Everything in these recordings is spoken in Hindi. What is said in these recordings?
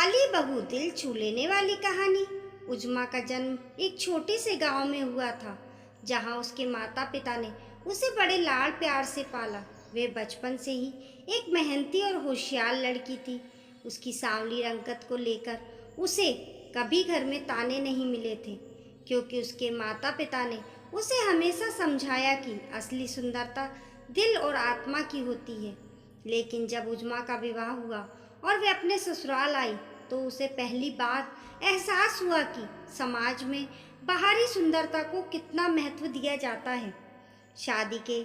काली बहू दिल छू लेने वाली कहानी। उजमा का जन्म एक छोटे से गांव में हुआ था, जहां उसके माता पिता ने उसे बड़े लाड़ प्यार से पाला। वे बचपन से ही एक मेहनती और होशियार लड़की थी। उसकी सांवली रंगत को लेकर उसे कभी घर में ताने नहीं मिले थे, क्योंकि उसके माता पिता ने उसे हमेशा समझाया कि असली सुंदरता दिल और आत्मा की होती है। लेकिन जब उजमा का विवाह हुआ और वे अपने ससुराल आई, तो उसे पहली बार एहसास हुआ कि समाज में बाहरी सुंदरता को कितना महत्व दिया जाता है। शादी के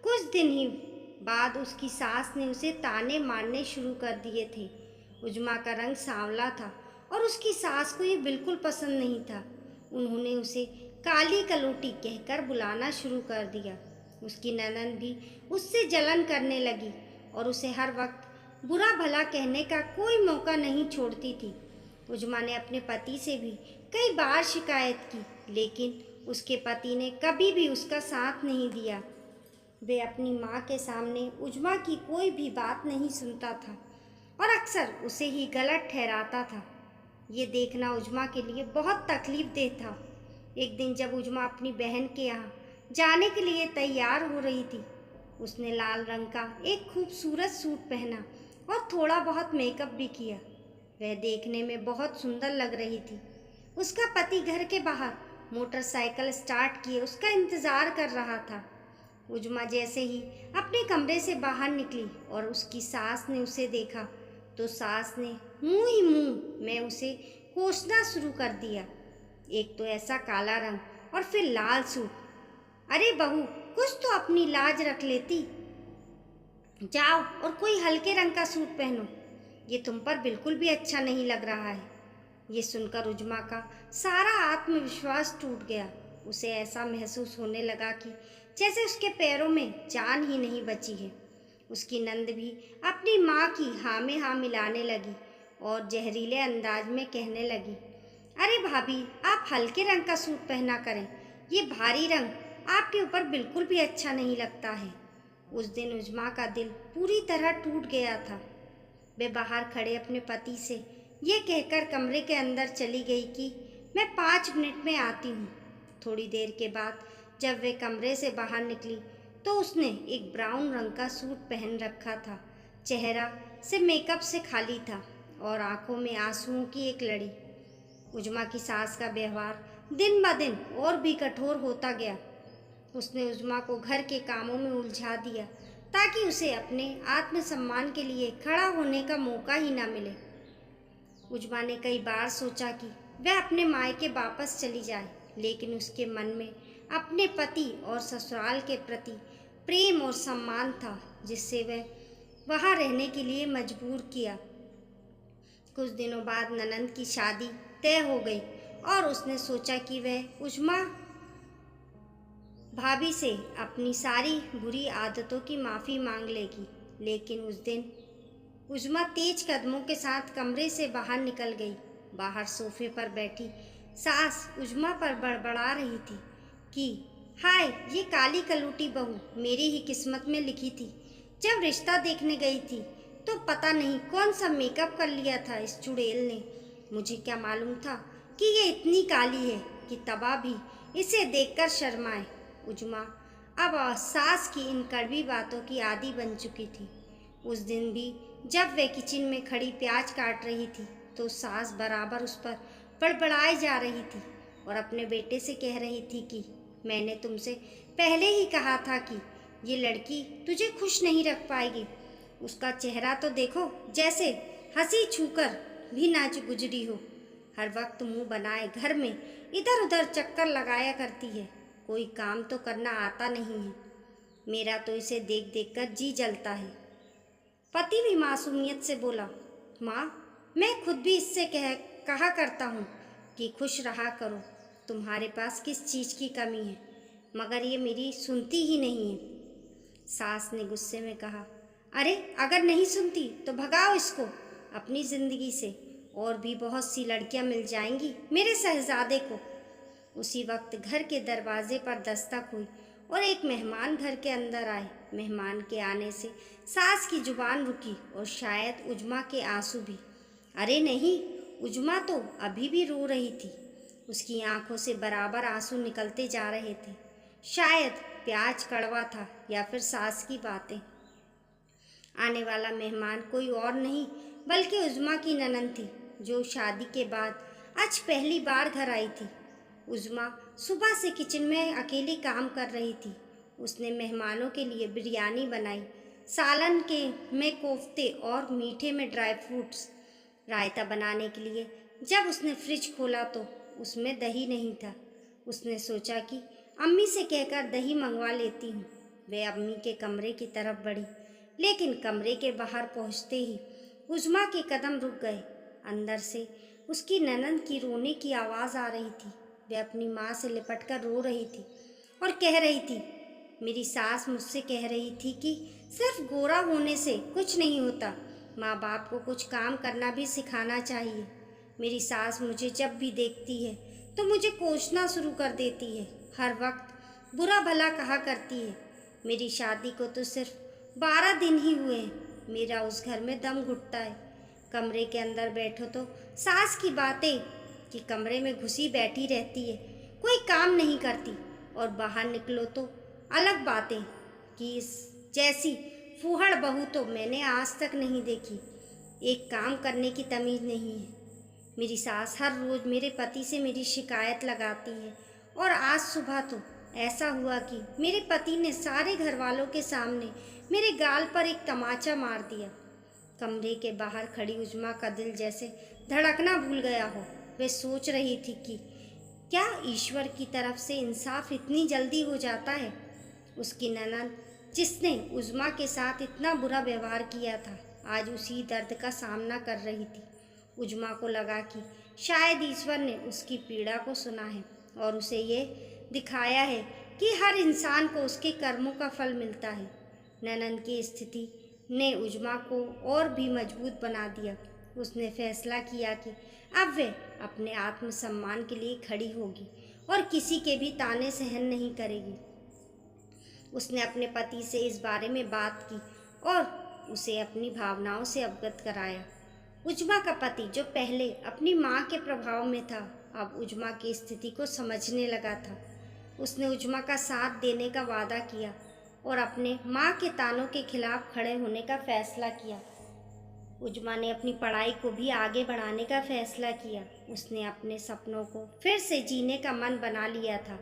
कुछ दिन ही बाद उसकी सास ने उसे ताने मारने शुरू कर दिए थे। उजमा का रंग सांवला था और उसकी सास को ये बिल्कुल पसंद नहीं था। उन्होंने उसे काली कलोटी कहकर बुलाना शुरू कर दिया। उसकी ननद भी उससे जलन करने लगी और उसे हर वक्त बुरा भला कहने का कोई मौका नहीं छोड़ती थी। उजमा ने अपने पति से भी कई बार शिकायत की, लेकिन उसके पति ने कभी भी उसका साथ नहीं दिया। वे अपनी माँ के सामने उजमा की कोई भी बात नहीं सुनता था और अक्सर उसे ही गलत ठहराता था। ये देखना उजमा के लिए बहुत तकलीफदेह था। एक दिन जब उजमा अपनी बहन के यहाँ जाने के लिए तैयार हो रही थी, उसने लाल रंग का एक खूबसूरत सूट पहना और थोड़ा बहुत मेकअप भी किया। वह देखने में बहुत सुंदर लग रही थी। उसका पति घर के बाहर मोटरसाइकिल स्टार्ट किए उसका इंतज़ार कर रहा था। उजमा जैसे ही अपने कमरे से बाहर निकली और उसकी सास ने उसे देखा, तो सास ने मुंह ही मुंह में उसे कोसना शुरू कर दिया। एक तो ऐसा काला रंग और फिर लाल सूट। अरे बहू, कुछ तो अपनी लाज रख लेती। जाओ और कोई हल्के रंग का सूट पहनो, ये तुम पर बिल्कुल भी अच्छा नहीं लग रहा है। ये सुनकर उजमा का सारा आत्मविश्वास टूट गया। उसे ऐसा महसूस होने लगा कि जैसे उसके पैरों में जान ही नहीं बची है। उसकी नंद भी अपनी माँ की हाँ में हाँ मिलाने लगी और जहरीले अंदाज में कहने लगी, अरे भाभी, आप हल्के रंग का सूट पहना करें, ये भारी रंग आपके ऊपर बिल्कुल भी अच्छा नहीं लगता है। उस दिन उजमा का दिल पूरी तरह टूट गया था। वे बाहर खड़े अपने पति से ये कहकर कमरे के अंदर चली गई कि मैं 5 मिनट में आती हूँ। थोड़ी देर के बाद जब वे कमरे से बाहर निकली, तो उसने एक ब्राउन रंग का सूट पहन रखा था। चेहरा से मेकअप से खाली था और आंखों में आंसुओं की एक लड़ी। उजमा की सास का व्यवहार दिन ब दिन और भी कठोर होता गया। उसने उजमा को घर के कामों में उलझा दिया, ताकि उसे अपने आत्मसम्मान के लिए खड़ा होने का मौका ही ना मिले। उजमा ने कई बार सोचा कि वह अपने मायके वापस चली जाए, लेकिन उसके मन में अपने पति और ससुराल के प्रति प्रेम और सम्मान था, जिससे वह वहाँ रहने के लिए मजबूर किया। कुछ दिनों बाद ननंद की शादी तय हो गई और उसने सोचा कि वह उजमा भाभी से अपनी सारी बुरी आदतों की माफ़ी मांग लेगी। लेकिन उस दिन उजमा तेज कदमों के साथ कमरे से बाहर निकल गई। बाहर सोफे पर बैठी सास उजमा पर बड़बड़ा रही थी कि हाय, ये काली कलूटी बहू मेरी ही किस्मत में लिखी थी। जब रिश्ता देखने गई थी तो पता नहीं कौन सा मेकअप कर लिया था इस चुड़ैल ने। मुझे क्या मालूम था कि ये इतनी काली है कि तबा भी इसे देखकर शर्माए। उजमा अब सास की इन कड़वी बातों की आदी बन चुकी थी। उस दिन भी जब वे किचन में खड़ी प्याज काट रही थी, तो सास बराबर उस पर बड़बड़ाई जा रही थी और अपने बेटे से कह रही थी कि मैंने तुमसे पहले ही कहा था कि ये लड़की तुझे खुश नहीं रख पाएगी। उसका चेहरा तो देखो, जैसे हंसी छूकर भी ना गुजरी हो। हर वक्त मुंह बनाए घर में इधर उधर चक्कर लगाया करती है, कोई काम तो करना आता नहीं है। मेरा तो इसे देख देख कर जी जलता है। पति भी मासूमियत से बोला, माँ, मैं खुद भी इससे कहा करता हूँ कि खुश रहा करो, तुम्हारे पास किस चीज़ की कमी है, मगर ये मेरी सुनती ही नहीं है। सास ने गुस्से में कहा, अरे अगर नहीं सुनती तो भगाओ इसको अपनी ज़िंदगी से, और भी बहुत सी लड़कियाँ मिल जाएंगी मेरे शहजादे को। उसी वक्त घर के दरवाजे पर दस्तक हुई और एक मेहमान घर के अंदर आए। मेहमान के आने से सास की जुबान रुकी और शायद उजमा के आंसू भी। अरे नहीं, उजमा तो अभी भी रो रही थी। उसकी आंखों से बराबर आंसू निकलते जा रहे थे। शायद प्याज कड़वा था या फिर सास की बातें। आने वाला मेहमान कोई और नहीं बल्कि उजमा की ननद थी, जो शादी के बाद आज पहली बार घर आई थी। उजमा सुबह से किचन में अकेली काम कर रही थी। उसने मेहमानों के लिए बिरयानी बनाई, सालन के में कोफ्ते और मीठे में ड्राई फ्रूट्स। रायता बनाने के लिए जब उसने फ्रिज खोला तो उसमें दही नहीं था। उसने सोचा कि अम्मी से कहकर दही मंगवा लेती हूँ। वह अम्मी के कमरे की तरफ बढ़ी, लेकिन कमरे के बाहर पहुँचते ही उजमा के कदम रुक गए। अंदर से उसकी ननद की रोने की आवाज़ आ रही थी। वह अपनी माँ से लिपटकर रो रही थी और कह रही थी, मेरी सास मुझसे कह रही थी कि सिर्फ गोरा होने से कुछ नहीं होता, माँ बाप को कुछ काम करना भी सिखाना चाहिए। मेरी सास मुझे जब भी देखती है तो मुझे कोसना शुरू कर देती है, हर वक्त बुरा भला कहा करती है। मेरी शादी को तो सिर्फ 12 दिन ही हुए हैं, मेरा उस घर में दम घुटता है। कमरे के अंदर बैठो तो सास की बातें कि कमरे में घुसी बैठी रहती है, कोई काम नहीं करती, और बाहर निकलो तो अलग बातें कि इस जैसी फूहड़ बहू तो मैंने आज तक नहीं देखी। एक काम करने की तमीज़ नहीं है। मेरी सास हर रोज़ मेरे पति से मेरी शिकायत लगाती है, और आज सुबह तो ऐसा हुआ कि मेरे पति ने सारे घर वालों के सामने मेरे गाल पर एक तमाचा मार दिया। कमरे के बाहर खड़ी उजमा का दिल जैसे धड़कना भूल गया हो। वे सोच रही थी कि क्या ईश्वर की तरफ से इंसाफ इतनी जल्दी हो जाता है। उसकी ननद, जिसने उजमा के साथ इतना बुरा व्यवहार किया था, आज उसी दर्द का सामना कर रही थी। उजमा को लगा कि शायद ईश्वर ने उसकी पीड़ा को सुना है और उसे ये दिखाया है कि हर इंसान को उसके कर्मों का फल मिलता है। ननद की स्थिति ने उजमा को और भी मजबूत बना दिया। उसने फैसला किया कि अब वे अपने आत्मसम्मान के लिए खड़ी होगी और किसी के भी ताने सहन नहीं करेगी। उसने अपने पति से इस बारे में बात की और उसे अपनी भावनाओं से अवगत कराया। उजमा का पति, जो पहले अपनी माँ के प्रभाव में था, अब उजमा की स्थिति को समझने लगा था। उसने उजमा का साथ देने का वादा किया और अपने माँ के तानों के खिलाफ खड़े होने का फैसला किया। उजमा ने अपनी पढ़ाई को भी आगे बढ़ाने का फैसला किया। उसने अपने सपनों को फिर से जीने का मन बना लिया था।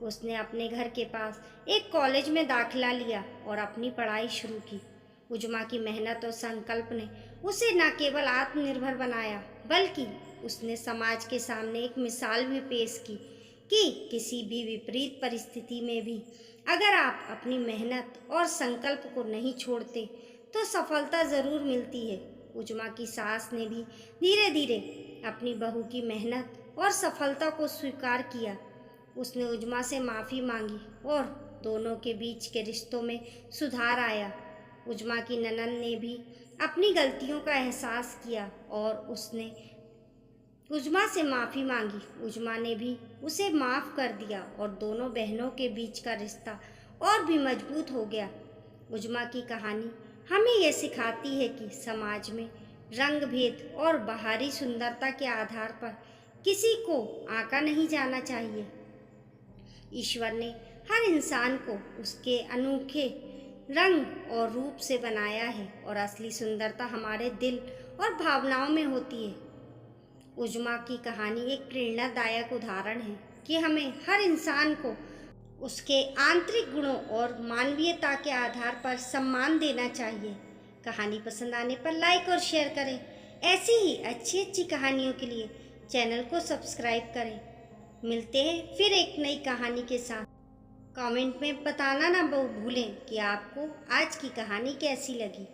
उसने अपने घर के पास एक कॉलेज में दाखिला लिया और अपनी पढ़ाई शुरू की। उजमा की मेहनत और संकल्प ने उसे न केवल आत्मनिर्भर बनाया, बल्कि उसने समाज के सामने एक मिसाल भी पेश की कि किसी भी विपरीत परिस्थिति में भी अगर आप अपनी मेहनत और संकल्प को नहीं छोड़ते तो सफलता ज़रूर मिलती है। उजमा की सास ने भी धीरे धीरे अपनी बहू की मेहनत और सफलता को स्वीकार किया। उसने उजमा से माफ़ी मांगी और दोनों के बीच के रिश्तों में सुधार आया। उजमा की ननद ने भी अपनी गलतियों का एहसास किया और उसने उजमा से माफ़ी मांगी। उजमा ने भी उसे माफ़ कर दिया और दोनों बहनों के बीच का रिश्ता और भी मजबूत हो गया। उजमा की कहानी हमें यह सिखाती है कि समाज में रंग भेद और बाहरी सुंदरता के आधार पर किसी को आंका नहीं जाना चाहिए। ईश्वर ने हर इंसान को उसके अनोखे रंग और रूप से बनाया है और असली सुंदरता हमारे दिल और भावनाओं में होती है। उजमा की कहानी एक प्रेरणादायक उदाहरण है कि हमें हर इंसान को उसके आंतरिक गुणों और मानवीयता के आधार पर सम्मान देना चाहिए। कहानी पसंद आने पर लाइक और शेयर करें। ऐसी ही अच्छी अच्छी कहानियों के लिए चैनल को सब्सक्राइब करें। मिलते हैं फिर एक नई कहानी के साथ। कमेंट में बताना ना भूलें कि आपको आज की कहानी कैसी लगी।